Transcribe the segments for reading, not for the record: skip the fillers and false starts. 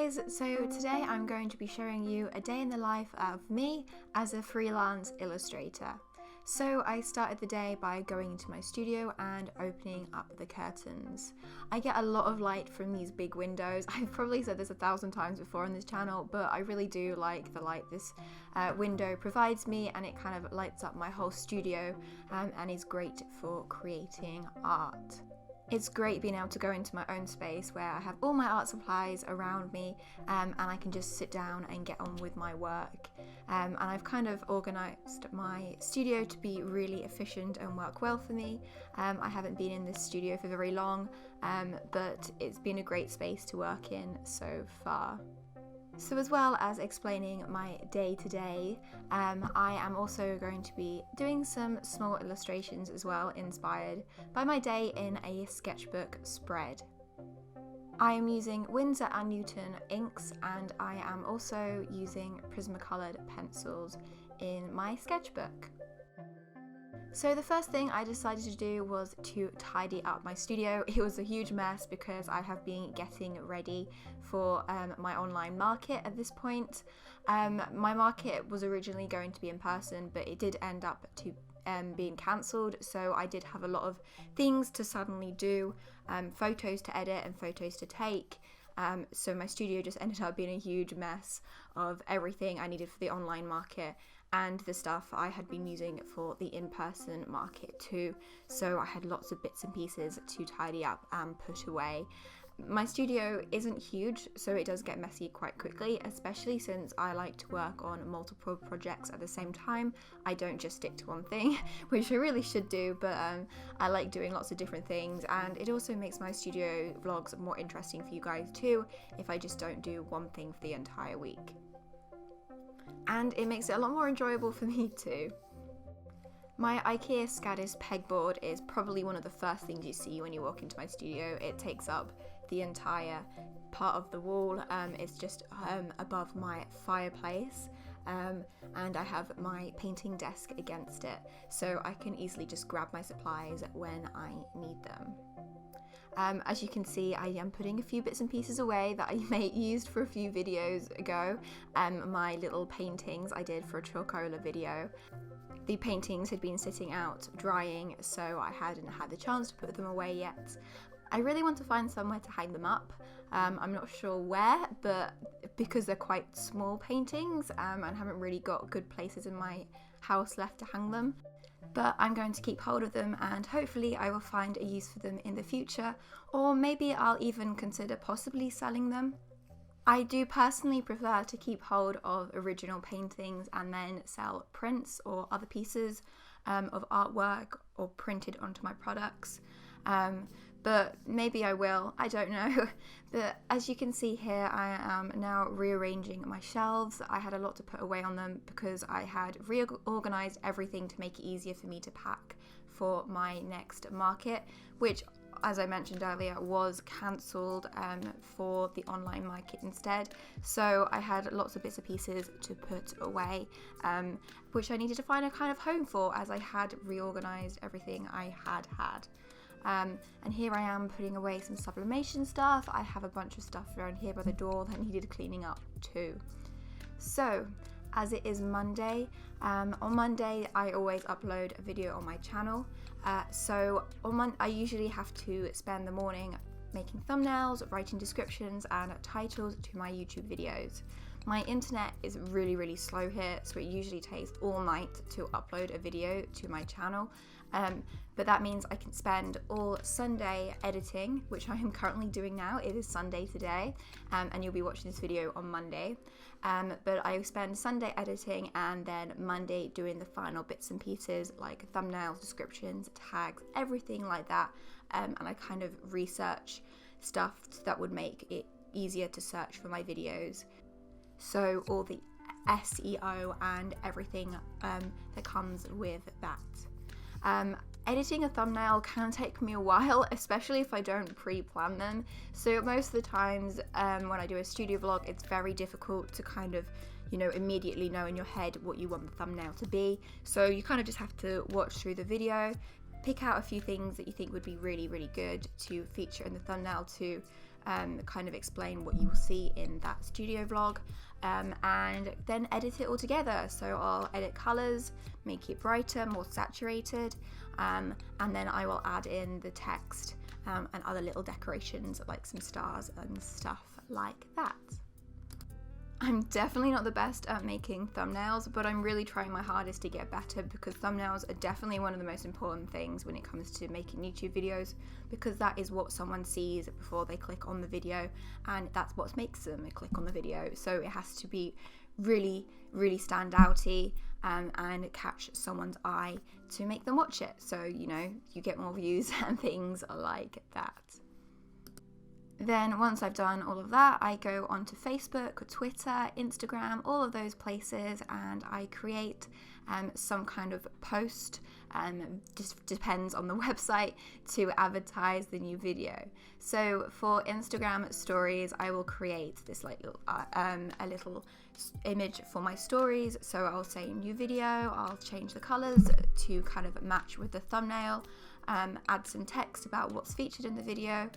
guys, so today I'm going to be showing you a day in the life of me as a freelance illustrator. So I started the day by going into my studio and opening up the curtains. I get a lot of light from these big windows. I've probably said this 1,000 times before on this channel, but I really do like the light this window provides me, and it kind of lights up my whole studio and is great for creating art. It's great being able to go into my own space where I have all my art supplies around me and I can just sit down and get on with my work. And I've kind of organised my studio to be really efficient and work well for me. I haven't been in this studio for very long, but it's been a great space to work in so far. So as well as explaining my day-to-day, I am also going to be doing some small illustrations as well, inspired by my day in a sketchbook spread. I am using Winsor & Newton inks, and I am also using prismacolor pencils in my sketchbook. So the first thing I decided to do was to tidy up my studio. It was a huge mess because I have been getting ready for my online market at this point. My market was originally going to be in person, but it did end up to being cancelled, so I did have a lot of things to suddenly do, photos to edit and photos to take. So my studio just ended up being a huge mess of everything I needed for the online market and the stuff I had been using for the in-person market too. So I had lots of bits and pieces to tidy up and put away. My studio isn't huge, so it does get messy quite quickly, especially since I like to work on multiple projects at the same time. I don't just stick to one thing, which I really should do, but I like doing lots of different things, and it also makes my studio vlogs more interesting for you guys too if I just don't do one thing for the entire week. And it makes it a lot more enjoyable for me too. My IKEA Skadis pegboard is probably one of the first things you see when you walk into my studio. It takes up the entire part of the wall. It's just above my fireplace, and I have my painting desk against it, so I can easily just grab my supplies when I need them. As you can see, I am putting a few bits and pieces away that I used for a few videos ago. My little paintings I did for a Chocola video. The paintings had been sitting out drying, so I hadn't had the chance to put them away yet. I really want to find somewhere to hang them up. I'm not sure where, but because they're quite small paintings and haven't really got good places in my house left to hang them. But I'm going to keep hold of them, and hopefully I will find a use for them in the future, or maybe I'll even consider possibly selling them. I do personally prefer to keep hold of original paintings and then sell prints or other pieces of artwork or printed onto my products. But maybe I will, I don't know. But as you can see here, I am now rearranging my shelves. I had a lot to put away on them because I had reorganized everything to make it easier for me to pack for my next market, which, as I mentioned earlier, was cancelled for the online market instead. So I had lots of bits and pieces to put away, which I needed to find a kind of home for, as I had reorganized everything I had. And here I am putting away some sublimation stuff. I have a bunch of stuff around here by the door that needed cleaning up too. So, as it is Monday, on Monday I always upload a video on my channel. So on I usually have to spend the morning making thumbnails, writing descriptions and titles to my YouTube videos. My internet is really slow here, so it usually takes all night to upload a video to my channel. But that means I can spend all Sunday editing, which I am currently doing now. It is Sunday today, and you'll be watching this video on Monday. But I spend Sunday editing and then Monday doing the final bits and pieces like thumbnails, descriptions, tags, everything like that. And I kind of research stuff that would make it easier to search for my videos. So all the SEO and everything that comes with that. Editing a thumbnail can take me a while, especially if I don't pre-plan them. So most of the times when I do a studio vlog, it's very difficult to kind of, immediately know in your head what you want the thumbnail to be. So you kind of just have to watch through the video, pick out a few things that you think would be really good to feature in the thumbnail to kind of explain what you will see in that studio vlog, and then edit it all together. So I'll edit colors, make it brighter, more saturated, and then I will add in the text and other little decorations like some stars and stuff like that. I'm definitely not the best at making thumbnails, but I'm really trying my hardest to get better, because thumbnails are definitely one of the most important things when it comes to making YouTube videos, because that is what someone sees before they click on the video, and that's what makes them click on the video. So it has to be really, really stand outy and catch someone's eye to make them watch it. So, you know, you get more views and things like that. Then once I've done all of that, I go onto Facebook, Twitter, Instagram, all of those places, and I create some kind of post, just depends on the website, to advertise the new video. So for Instagram stories, I will create this like a little image for my stories. So I'll say new video, I'll change the colors to kind of match with the thumbnail, add some text about what's featured in the video,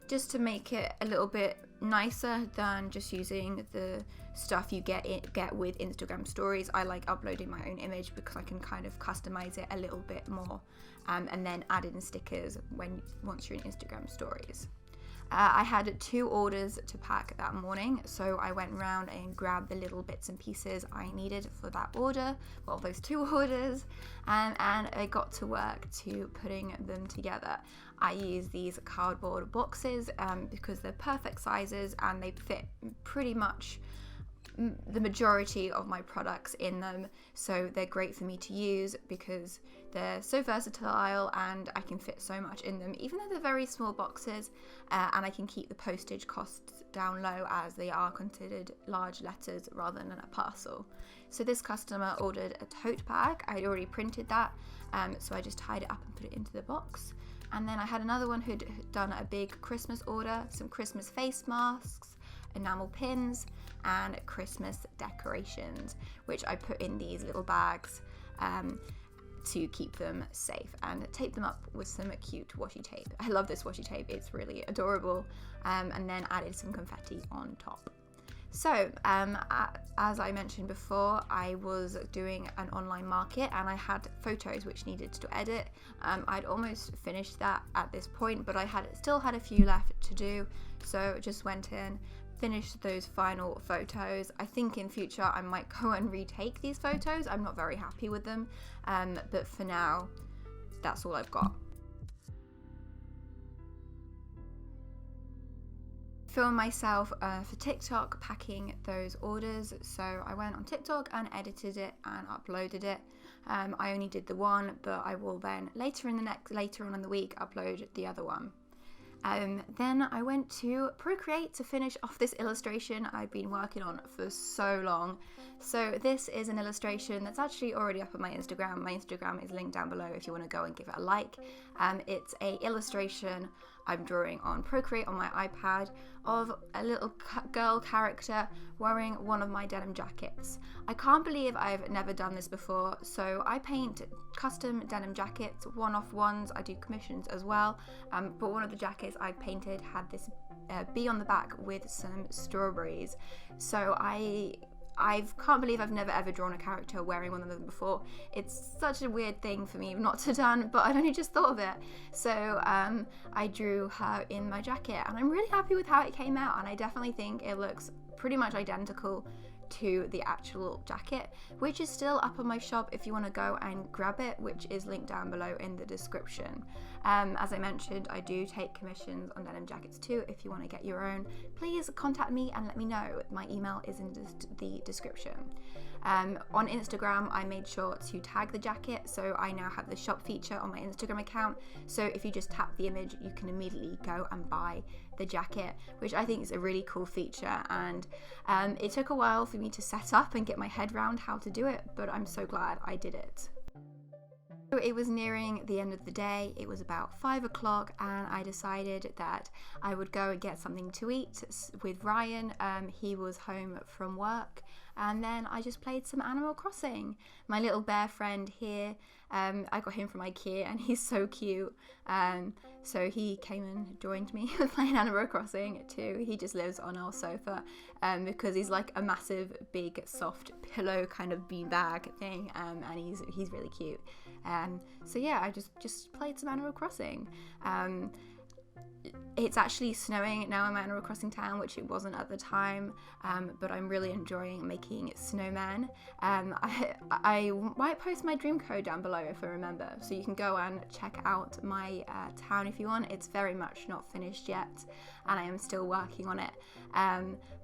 just to make it a little bit nicer than just using the stuff you get with Instagram stories. I like uploading my own image because I can kind of customize it a little bit more, and then add in stickers once you're in Instagram stories. I had 2 orders to pack that morning, so I went around and grabbed the little bits and pieces I needed for that order, well, those 2 orders, and I got to work to putting them together. I use these cardboard boxes because they're perfect sizes and they fit pretty much the majority of my products in them, so they're great for me to use because they're so versatile and I can fit so much in them, even though they're very small boxes, and I can keep the postage costs down low as they are considered large letters rather than a parcel. So this customer ordered a tote bag. I'd already printed that, so I just tied it up and put it into the box. And then I had another one who'd done a big Christmas order, some Christmas face masks, enamel pins, and Christmas decorations, which I put in these little bags to keep them safe, and tape them up with some cute washi tape. I love this washi tape, it's really adorable, and then added some confetti on top. So as I mentioned before, I was doing an online market and I had photos which needed to edit. I'd almost finished that at this point, but I still had a few left to do, so just went in, finished those final photos. I think in future I might go and retake these photos. I'm not very happy with them, but for now that's all I've got. Filmed myself for TikTok packing those orders, so I went on TikTok and edited it and uploaded it. I only did the one, but I will then later on in the week upload the other one. Then I went to Procreate to finish off this illustration I've been working on for so long. So this is an illustration that's actually already up on my Instagram. My Instagram is linked down below if you want to go and give it a like. It's a illustration I'm drawing on Procreate on my iPad of a little girl character wearing one of my denim jackets. I can't believe I've never done this before, so I paint custom denim jackets, one-off ones. I do commissions as well, but one of the jackets I painted had this bee on the back with some strawberries. So I can't believe I've never ever drawn a character wearing one of them before. It's such a weird thing for me not to done, but I'd only just thought of it. So I drew her in my jacket and I'm really happy with how it came out, and I definitely think it looks pretty much identical to the actual jacket, which is still up on my shop if you want to go and grab it, which is linked down below in the description. As I mentioned, I do take commissions on denim jackets too. If you want to get your own, please contact me and let me know. My email is in the description. On Instagram, I made sure to tag the jacket, so I now have the shop feature on my Instagram account. So if you just tap the image, you can immediately go and buy the jacket, which I think is a really cool feature. And it took a while for me to set up and get my head around how to do it, but I'm so glad I did it. So it was nearing the end of the day. It was about 5 o'clock and I decided that I would go and get something to eat with Ryan. He was home from work and then I just played some Animal Crossing. My little bear friend here, I got him from IKEA and he's so cute, so he came and joined me playing Animal Crossing too. He just lives on our sofa because he's like a massive big soft pillow kind of beanbag thing, and he's really cute. So yeah, I just played some Animal Crossing. It's actually snowing now in my Animal Crossing town, which it wasn't at the time, but I'm really enjoying making snowmen. I might post my dream code down below if I remember, so you can go and check out my town if you want. It's very much not finished yet, and I am still working on it.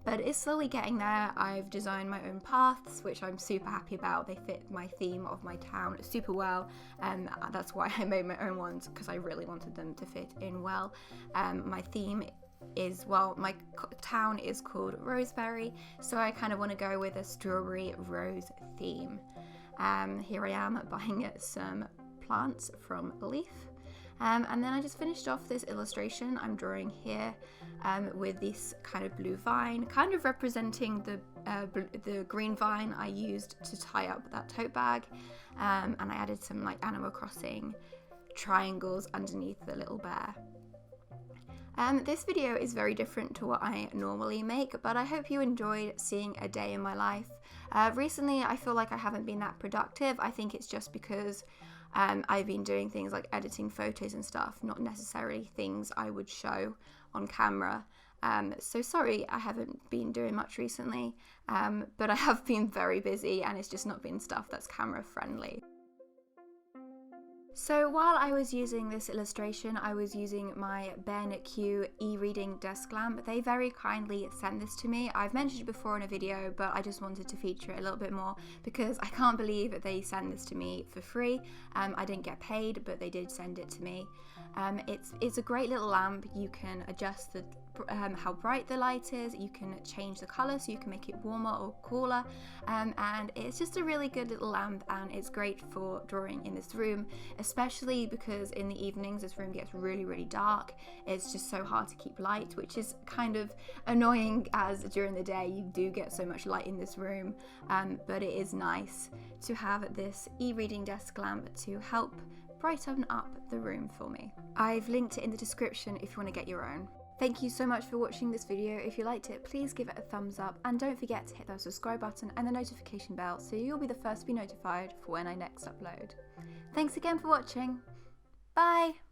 But it's slowly getting there. I've designed my own paths, which I'm super happy about. They fit my theme of my town super well, and that's why I made my own ones, because I really wanted them to fit in well. My theme is, well, my town is called Roseberry, so I kind of want to go with a strawberry rose theme. Here I am buying some plants from Leaf. And then I just finished off this illustration I'm drawing here with this kind of blue vine, kind of representing the green vine I used to tie up that tote bag, and I added some like Animal Crossing triangles underneath the little bear. This video is very different to what I normally make, but I hope you enjoyed seeing a day in my life. Recently I feel like I haven't been that productive. I think it's just because I've been doing things like editing photos and stuff, not necessarily things I would show on camera. So sorry I haven't been doing much recently, but I have been very busy and it's just not been stuff that's camera friendly. So while I was using this illustration, I was using my Ben Q e-reading desk lamp. They very kindly sent this to me. I've mentioned it before in a video, but I just wanted to feature it a little bit more because I can't believe that they sent this to me for free. I didn't get paid, but they did send it to me. It's a great little lamp. You can adjust how bright the light is, you can change the color so you can make it warmer or cooler, and it's just a really good little lamp, and it's great for drawing in this room, especially because in the evenings this room gets really dark. It's just so hard to keep light, which is kind of annoying as during the day you do get so much light in this room, but it is nice to have this e-reading desk lamp to help brighten up the room for me. I've linked it in the description if you want to get your own. Thank you so much for watching this video. If you liked it, please give it a thumbs up, and don't forget to hit that subscribe button and the notification bell so you'll be the first to be notified for when I next upload. Thanks again for watching. Bye!